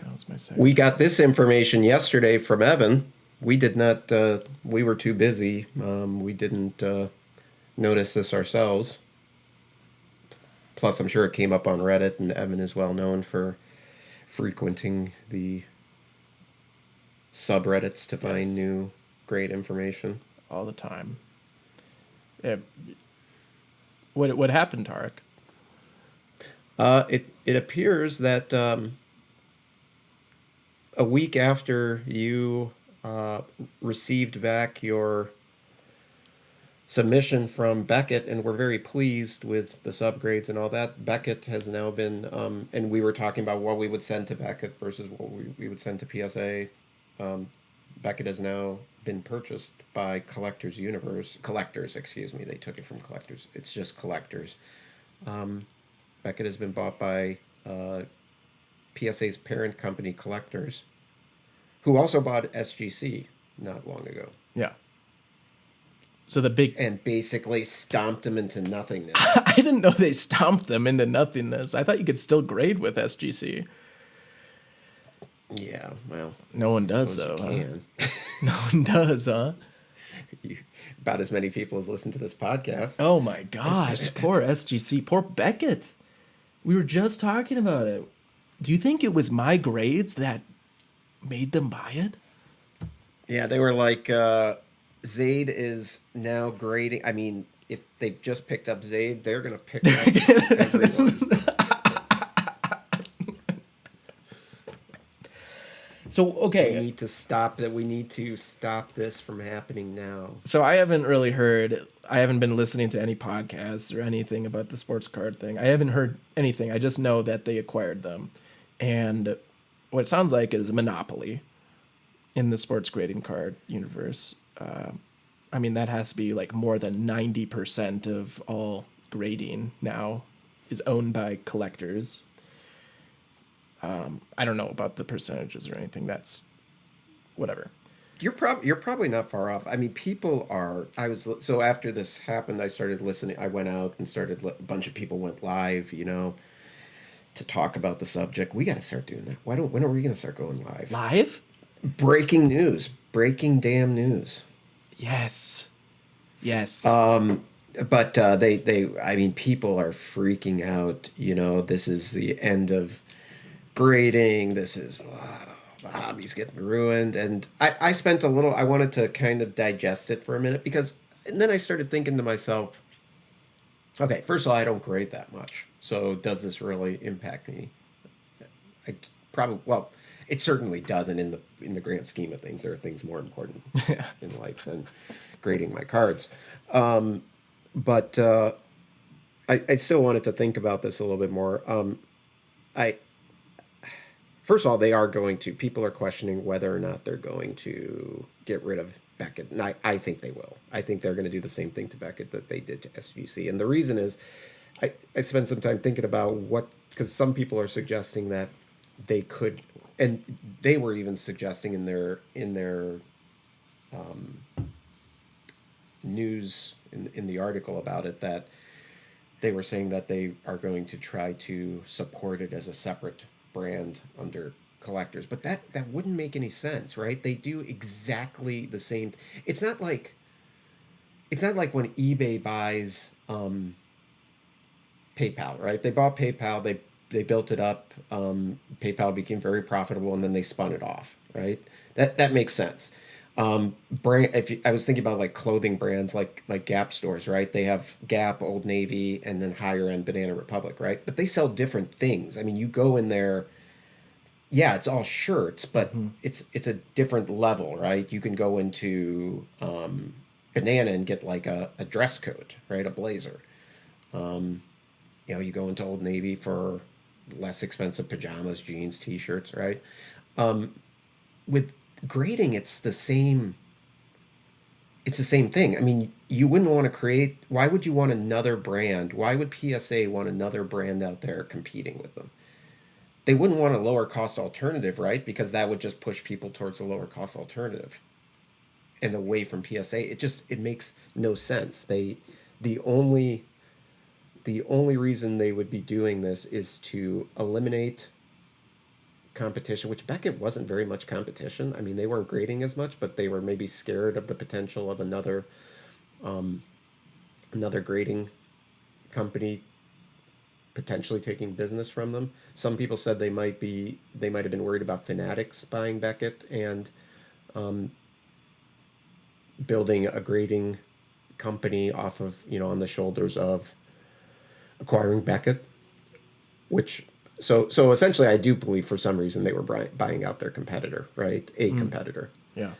S2: That was my segue.
S3: We got this information yesterday from Evan. We did not. We were too busy. We didn't notice this ourselves. Plus, I'm sure it came up on Reddit, and Evan is well known for frequenting the subreddits to find
S2: Yes.
S3: new great information.
S2: All the time. Yeah. What happened, Tarek?
S3: It appears that a week after you received back your submission from Beckett, and we're very pleased with the subgrades and all that. Beckett has now been, and we were talking about what we would send to Beckett versus what we would send to PSA. Beckett has now been purchased by Collectors, excuse me. They took it from Collectors. It's just Collectors. Beckett has been bought by PSA's parent company, Collectors, who also bought SGC not long ago.
S2: Yeah. So the big...
S3: And basically stomped them into nothingness.
S2: I didn't know they stomped them into nothingness. I thought you could still grade with SGC.
S3: Yeah, well.
S2: No one does, though. Huh? No one does, huh?
S3: About as many people as listen to this podcast.
S2: Oh, my gosh. Poor SGC. Poor Beckett. We were just talking about it. Do you think it was my grades that made them buy it?
S3: Yeah, they were like... Zayd is now grading. I mean, if they just picked up Zayd, they're going to pick up everyone.
S2: So, okay.
S3: We need to stop this from happening now.
S2: So I haven't been listening to any podcasts or anything about the sports card thing. I haven't heard anything. I just know that they acquired them. And what it sounds like is a monopoly in the sports grading card universe. I mean, that has to be like more than 90% of all grading now is owned by Collectors. I don't know about the percentages or anything. That's whatever.
S3: You're probably not far off. I mean, people are. So after this happened, I started listening. I went out and a bunch of people went live, to talk about the subject. We got to start doing that. When are we going to start going live?
S2: Live?
S3: Breaking damn news.
S2: Yes.
S3: But I mean, people are freaking out. This is the end of grading. This is the hobby's getting ruined. And I spent I wanted to kind of digest it for a minute and then I started thinking to myself, okay, first of all, I don't grade that much. So does this really impact me? It certainly doesn't in the grand scheme of things. There are things more important in life than grading my cards. But I still wanted to think about this a little bit more. First of all, people are questioning whether or not they're going to get rid of Beckett. And I think they will. I think they're going to do the same thing to Beckett that they did to SGC. And the reason is I spent some time thinking about because some people are suggesting that they could, and they were even suggesting in their news in the article about it that they were saying that they are going to try to support it as a separate brand under Collectors, but that wouldn't make any sense, right? They do exactly the same. It's not like when eBay buys PayPal, right? They bought PayPal, they built it up. PayPal became very profitable, and then they spun it off, right? That makes sense. I was thinking about like clothing brands like Gap stores, right? They have Gap, Old Navy, and then higher end Banana Republic, right? But they sell different things. I mean, you go in there, yeah, it's all shirts, but it's a different level, right? You can go into Banana and get like a dress coat, right? A blazer. You go into Old Navy for less expensive pajamas, jeans, t-shirts, right? With grading, it's the same it's the same thing. I mean, you wouldn't want to create. Why would you want another brand? Why would PSA want another brand out there competing with them? They wouldn't want a lower cost alternative, right? Because that would just push people towards a lower cost alternative and away from PSA. It makes no sense. The only the only reason they would be doing this is to eliminate competition, which Beckett wasn't very much competition. I mean, they weren't grading as much, but they were maybe scared of the potential of another grading company potentially taking business from them. Some people said they might have been worried about Fanatics buying Beckett and building a grading company off of, on the shoulders of acquiring Beckett, which so essentially I do believe for some reason they were buying out their competitor, right? A competitor.
S2: Yeah.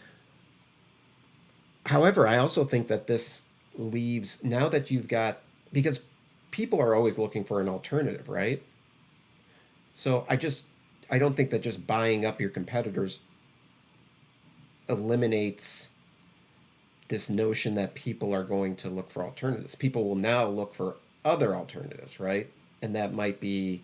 S3: However, I also think that this leaves, now that you've got, because people are always looking for an alternative, right? So I don't think that just buying up your competitors eliminates this notion that people are going to look for alternatives. People will now look for other alternatives, right? And that might be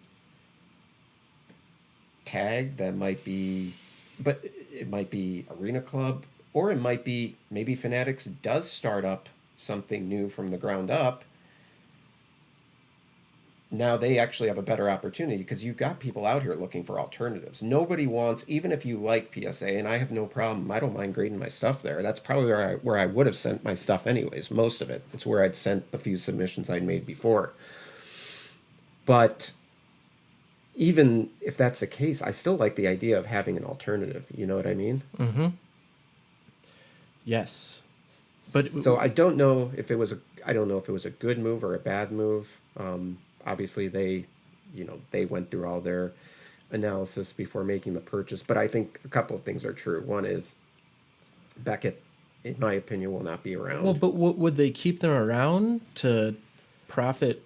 S3: Tag, but it might be Arena Club, or it might be maybe Fanatics does start up something new from the ground up. Now they actually have a better opportunity because you've got people out here looking for alternatives. Nobody wants, even if you like PSA, and I have no problem, I don't mind grading my stuff there. That's probably where I would have sent my stuff anyways, most of it. It's where I'd sent the few submissions I'd made before. But even if that's the case, I still like the idea of having an alternative. You know what I mean?
S2: Mm-hmm. Yes. But
S3: so I don't know if it was a good move or a bad move. Obviously they went through all their analysis before making the purchase, but I think a couple of things are true. One is Beckett, in my opinion, will not be around.
S2: Well, but would they keep them around to profit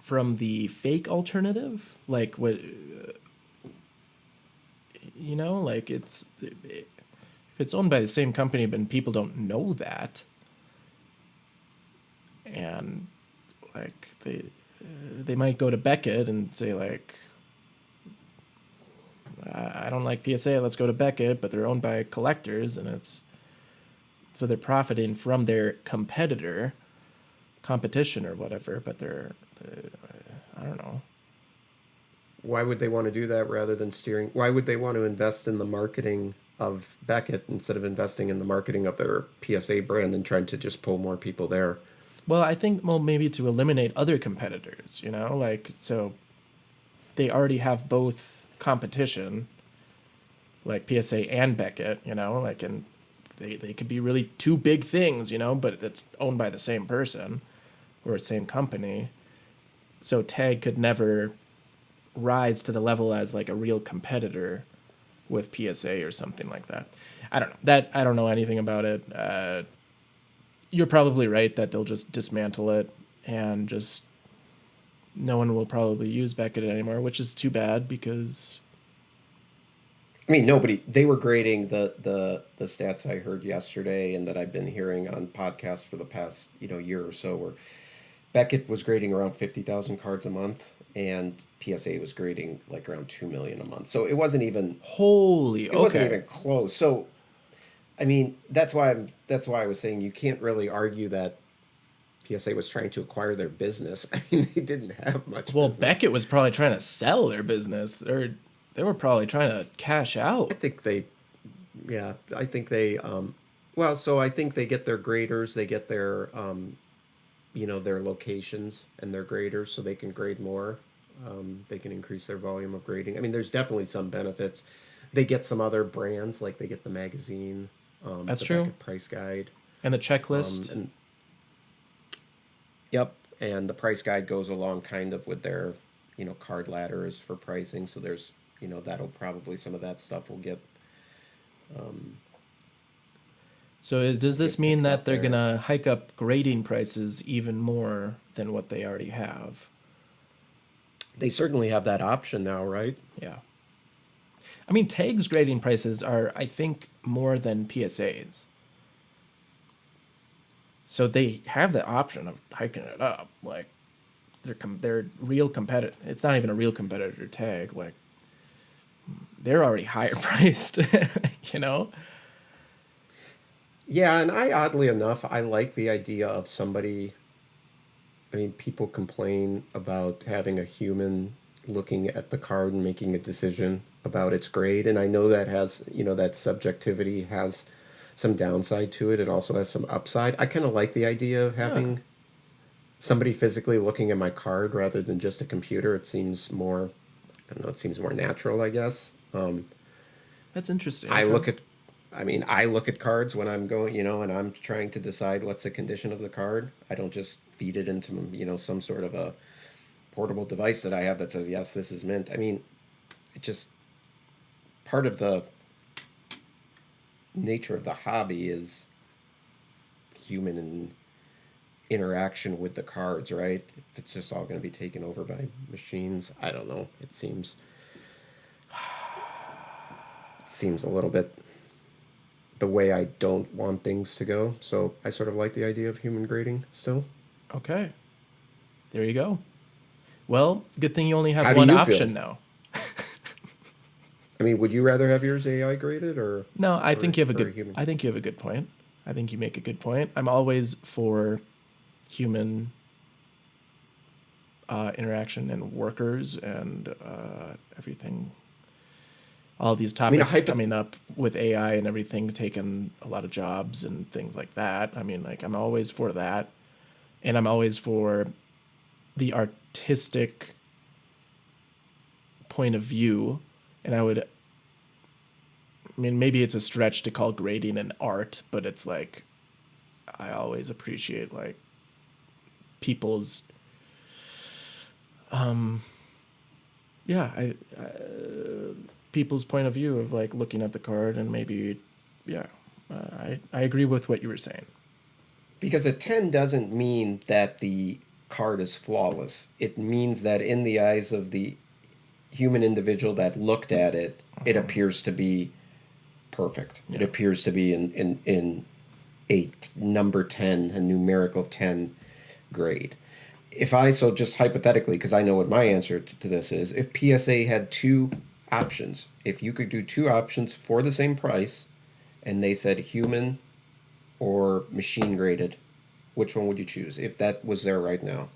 S2: from the fake alternative? Like what, like if it's owned by the same company, but people don't know that, and like they might go to Beckett and say like, I don't like PSA, let's go to Beckett, but they're owned by collectors, and so they're profiting from their competition or whatever, but I don't know.
S3: Why would they want to do that rather than steering? Why would they want to invest in the marketing of Beckett instead of investing in the marketing of their PSA brand and trying to just pull more people there?
S2: Well, I think, maybe to eliminate other competitors, like, so they already have both competition, like PSA and Beckett, like, and they could be really two big things, but it's owned by the same person or the same company. So Tag could never rise to the level as like a real competitor with PSA or something like that. I don't know. I don't know anything about it. You're probably right that they'll just dismantle it and just no one will probably use Beckett anymore, which is too bad because
S3: I mean, they were grading the stats I heard yesterday and that I've been hearing on podcasts for the past, year or so, where Beckett was grading around 50,000 cards a month and PSA was grading like around 2 million a month. So it wasn't even
S2: it
S3: wasn't even close. So I mean, that's why I was saying you can't really argue that PSA was trying to acquire their business. I mean, they didn't have much.
S2: Well,
S3: business.
S2: Beckett was probably trying to sell their business. They were probably trying to cash out.
S3: I think they so I think they get their graders, they get their their locations and their graders so they can grade more. They can increase their volume of grading. I mean, there's definitely some benefits. They get some other brands, like they get the magazine.
S2: That's
S3: the
S2: true.
S3: Beckett price guide.
S2: And the checklist.
S3: Yep. And the price guide goes along kind of with their, card ladders for pricing. So there's, that'll probably, some of that stuff will get.
S2: So does this mean that they're going to hike up grading prices even more than what they already have?
S3: They certainly have that option now, right?
S2: Yeah. I mean, Tag's grading prices are, I think, more than PSA's. So they have the option of hiking it up. Like they're real competitive. It's not even a real competitor tag. Like they're already higher priced, you know?
S3: Yeah, and oddly enough, I like the idea of somebody. I mean, people complain about having a human looking at the card and making a decision about its grade, and I know that has, that subjectivity has some downside to it. It also has some upside. I kind of like the idea of
S2: Yeah.
S3: having somebody physically looking at my card rather than just a computer. It seems more, I don't know, it seems more natural, I guess.
S2: That's interesting.
S3: I
S2: Okay.
S3: look at, I mean, I look at cards when I'm going, and I'm trying to decide what's the condition of the card. I don't just feed it into, some sort of a portable device that I have that says, yes, this is mint. I mean, it just, part of the nature of the hobby is human interaction with the cards, right? If it's just all going to be taken over by machines, I don't know. It seems a little bit the way I don't want things to go. So I sort of like the idea of human grading still.
S2: Okay. There you go. Well, good thing you only have
S3: How do
S2: one
S3: you
S2: option
S3: feel?
S2: now.
S3: I mean, would you rather have yours AI graded or
S2: No, I
S3: or,
S2: think you have a
S3: or
S2: good.
S3: a human?
S2: I think you have a good point. I think you make a good point. I'm always for human interaction and workers and everything. All these
S3: I mean,
S2: topics coming up with AI and everything taking a lot of jobs and things like that. I mean, like I'm always for that, and I'm always for the artistic point of view. And I mean, maybe it's a stretch to call grading an art, but it's like I always appreciate like people's yeah, people's point of view of like looking at the card and maybe yeah, I agree with what you were saying.
S3: Because a 10 doesn't mean that the card is flawless. It means that in the eyes of the human individual that looked at it, it appears to be perfect. It
S2: Yeah.
S3: appears to be in a number 10, a numerical 10 grade. So just hypothetically, because I know what my answer to this is, if PSA had two options, if you could do two options for the same price, and they said human or machine graded, which one would you choose if that was there right now?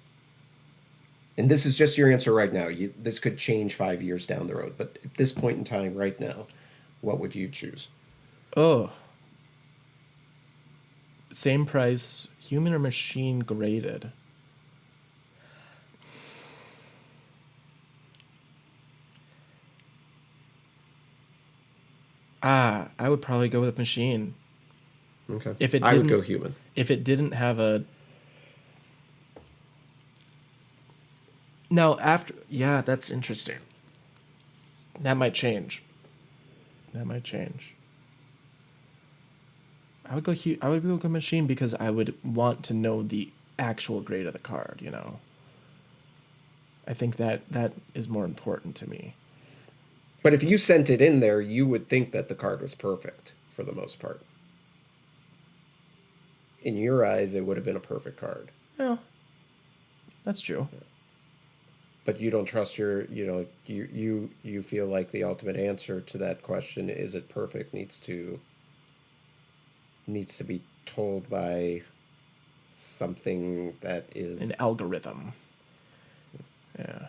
S3: And this is just your answer right now. This could change 5 years down the road, but at this point in time, right now, what would you choose?
S2: Oh, same price, human or machine graded. I would probably go with machine.
S3: Okay,
S2: If it
S3: I would
S2: didn't,
S3: go human.
S2: if it didn't have a now after, yeah, that's interesting. That might change. That might change. I would go machine because I would want to know the actual grade of the card. You know. I think that is more important to me.
S3: But if you sent it in there, you would think that the card was perfect for the most part. In your eyes, it would have been a perfect card.
S2: Yeah, that's true.
S3: But you don't trust you feel like the ultimate answer to that question, is it perfect, needs to be told by something that
S2: An
S3: is.
S2: algorithm. Yeah.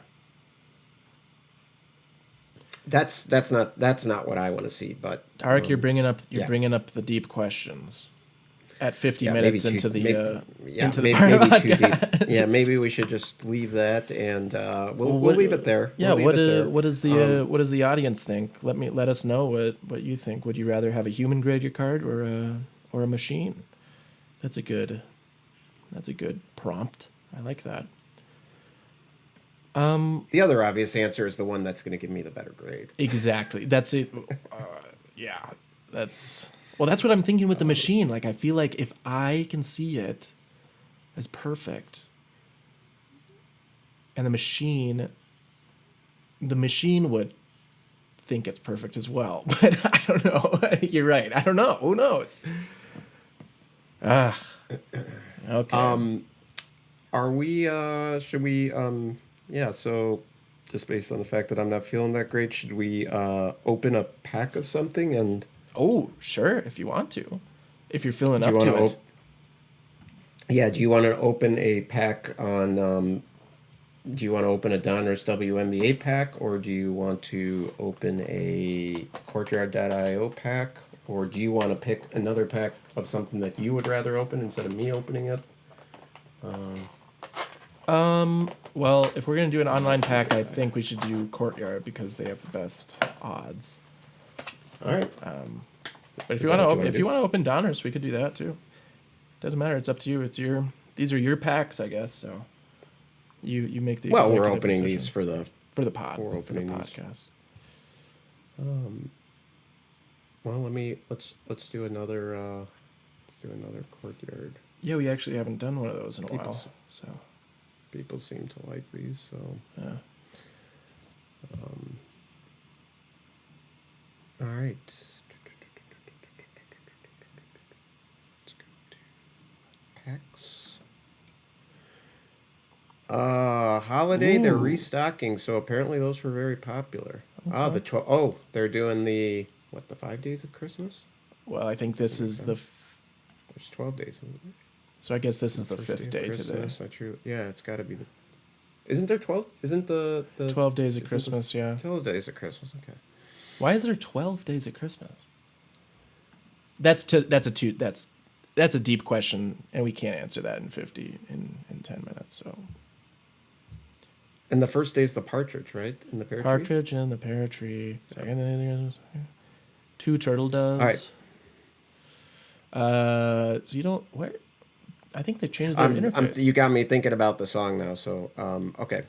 S3: That's not what I want to see. But
S2: Tarek, you're
S3: yeah.
S2: bringing up the deep questions at 50
S3: Yeah,
S2: minutes into the part
S3: maybe
S2: of
S3: too deep.
S2: podcast.
S3: Yeah, maybe we should just leave that, and we'll
S2: What-
S3: leave it there.
S2: Yeah,
S3: We'll leave
S2: what
S3: it there.
S2: what does the audience think? Let us know what you think. Would you rather have a human grade your card or a machine? That's a good prompt. I like that.
S3: The other obvious answer is the one that's going to give me the better grade.
S2: Exactly. That's it. Yeah. That's what I'm thinking with the machine. Like I feel like if I can see it as perfect, and the machine would think it's perfect as well. But I don't know. You're right. I don't know. Who knows? Okay.
S3: Are we? Should we? Yeah. So, just based on the fact that I'm not feeling that great, should we open a pack of something? And
S2: Oh, sure, if you want to. If you're feeling
S3: do you
S2: up
S3: want
S2: to
S3: to?
S2: it.
S3: Yeah. Do you want to open a pack on? Do you want to open a Donruss WNBA pack, or do you want to open a Courtyard.io pack, or do you want to pick another pack of something that you would rather open instead of me opening it?
S2: Well, if we're gonna do an online pack, I think we should do Courtyard because they have the best odds.
S3: All right.
S2: But if
S3: Is
S2: you
S3: that
S2: want to,
S3: what you wanna
S2: if you
S3: do?
S2: want to open Donners, we could do that too. Doesn't matter. It's up to you. It's your. These are your packs, I guess. So, you make the.
S3: Well, we're
S2: executive
S3: opening
S2: decision.
S3: these for the.
S2: for the pod.
S3: we're
S2: For the
S3: opening these.
S2: podcast.
S3: Well, let's do another. Let's do another Courtyard.
S2: Yeah, we actually haven't done one of those in a
S3: People
S2: while.
S3: s-
S2: So,
S3: People seem to like these, so.
S2: yeah.
S3: All right. Let's go to packs. Holiday, they're
S2: Ooh.
S3: restocking, so apparently those were very popular. Ah, the 12. Oh, they're doing the what? The 5 days of Christmas?
S2: Well, I think this is the.
S3: There's 12 days. Isn't there?
S2: So I guess this is the
S3: First
S2: fifth day
S3: of
S2: today.
S3: Christmas, not true. Yeah, it's got to be the. Isn't there 12? Isn't the
S2: 12 days of
S3: isn't
S2: Christmas, yeah.
S3: 12 days of Christmas? Okay.
S2: Why is there 12 days of Christmas? That's a deep question, and we can't answer that in 10 minutes. So
S3: And the first day's the partridge, right? In the pear tree.
S2: partridge in the pear tree. Second, two turtle doves.
S3: All right.
S2: So you don't where? I think they changed their interface.
S3: You got me thinking about the song now. So, okay.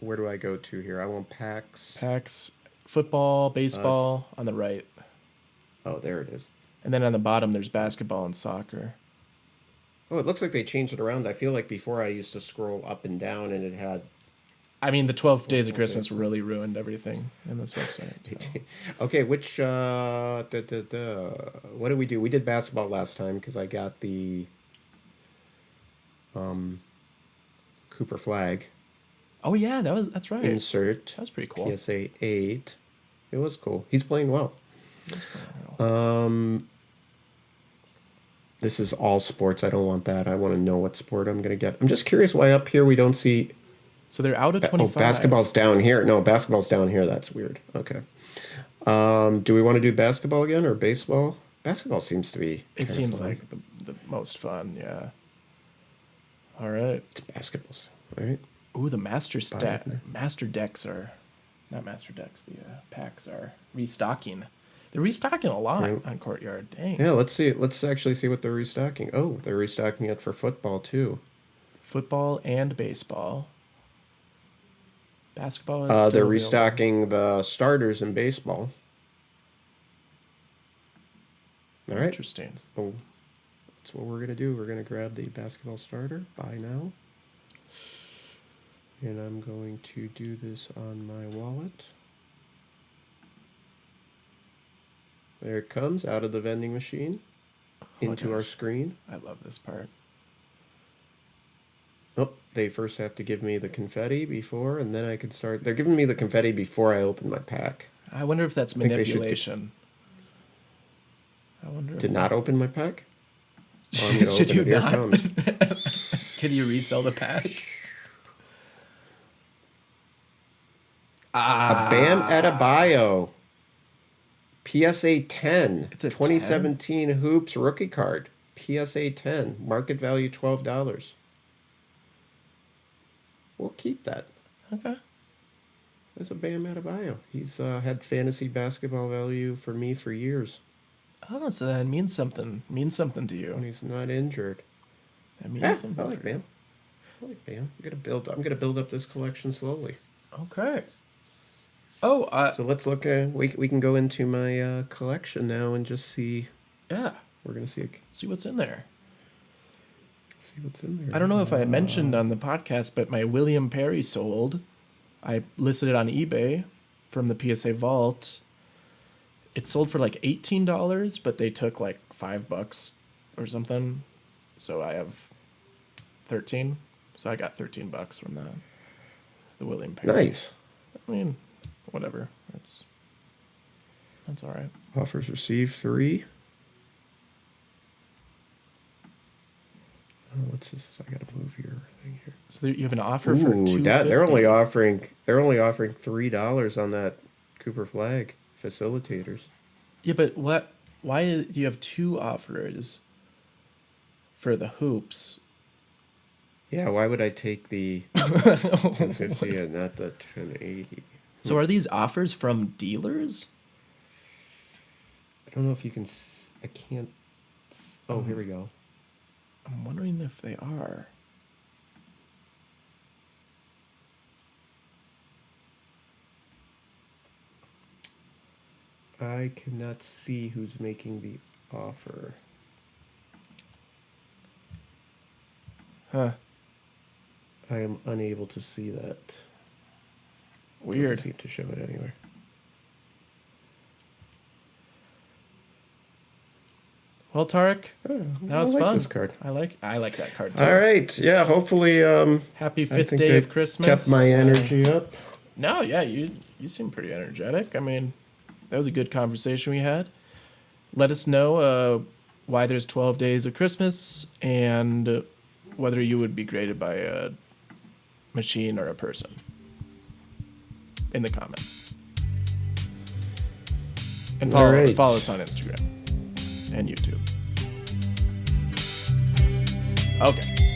S3: Where do I go to here? I want packs.
S2: Packs, football, baseball on the right,
S3: Oh, there it is.
S2: and then on the bottom there's basketball and soccer.
S3: Oh, it looks like they changed it around. I feel like before I used to scroll up and down and it had.
S2: I mean, the 12 days of
S3: Okay.
S2: Christmas really ruined everything in this website. so.
S3: Okay, which what did we do? We did basketball last time because I got the Cooper flag
S2: Oh yeah, that's right.
S3: insert.
S2: That's pretty cool.
S3: PSA 8. It was cool. He's playing well. This is all sports. I don't want that. I want to know what sport I'm going to get. I'm just curious why up here we don't see.
S2: So they're out of 25.
S3: Oh, basketball's down here. No, basketball's down here. That's weird. Okay. Do we want to do basketball again or baseball? Basketball seems to be.
S2: It
S3: kinda
S2: seems
S3: fun.
S2: like the most fun, yeah. All right.
S3: It's basketballs, right?
S2: Ooh, the master
S3: Biden.
S2: master decks are, not master decks. The packs are restocking. They're restocking a lot
S3: Yeah.
S2: on Courtyard. Dang.
S3: Yeah, let's see. Let's actually see what they're restocking. Oh, they're restocking it for football too.
S2: Football and baseball. Basketball is
S3: They're
S2: still available.
S3: restocking the starters in baseball. All right.
S2: Interesting.
S3: Oh, that's what we're gonna do. We're gonna grab the basketball starter. Buy now. And I'm going to do this on my wallet. There it comes out of the vending machine
S2: my
S3: into our
S2: gosh.
S3: screen.
S2: I love this part.
S3: Oh, they first have to give me the confetti before, and then I can start. They're giving me the confetti before I open my pack.
S2: I wonder if that's
S3: think they should
S2: manipulation. I wonder if
S3: Did not open my pack? Oh, I'm gonna
S2: Should
S3: open
S2: you
S3: it. Here it
S2: not?
S3: comes.
S2: Can you resell the pack?
S3: A Bam Adebayo. PSA 10.
S2: It's a
S3: 2017 Hoops rookie card. PSA 10. Market value $12. We'll keep that.
S2: Okay.
S3: There's a Bam Adebayo. He's had fantasy basketball value for me for years
S2: Oh, so that means something. Means something to
S3: when
S2: you.
S3: he's not injured.
S2: That means
S3: Yeah, I
S2: something.
S3: like
S2: for you.
S3: Bam. I like Bam. I'm gonna build up this collection slowly.
S2: Okay. Oh,
S3: So let's look at we can go into my collection now and just see.
S2: yeah.
S3: We're gonna see
S2: See what's in there.
S3: what's in there.
S2: I don't know if I mentioned on the podcast, but my William Perry sold. I listed it on eBay from the PSA vault. It sold for like $18, but they took like $5 or something. So I have 13. So I got $13 from that. The William Perry.
S3: Nice.
S2: I mean, whatever. That's all right.
S3: Offers received 3. What's this? I gotta move your thing here.
S2: So you have an offer for $250.
S3: They're only offering $3 on that Cooper Flag facilitators.
S2: Yeah, but what? Why do you have 2 offers for the hoops?
S3: Yeah, why would I take the 1050 and not the 1080?
S2: So are these offers from dealers?
S3: I don't know if you can. I can't. Oh, here we go.
S2: I'm wondering if they are.
S3: I cannot see who's making the offer.
S2: Huh.
S3: I am unable to see that.
S2: Weird.
S3: Doesn't seem to show it anywhere.
S2: Well, Tarek, that was
S3: I like
S2: fun.
S3: this card.
S2: I like that card too.
S3: All right. Yeah. Hopefully.
S2: Happy
S3: I
S2: 5th
S3: think
S2: day
S3: they've
S2: of Christmas.
S3: kept my energy up.
S2: No, yeah, you seem pretty energetic. I mean, that was a good conversation we had. Let us know why there's 12 days of Christmas and whether you would be graded by a machine or a person in the comments. And
S3: All right.
S2: follow us on Instagram and YouTube. Okay.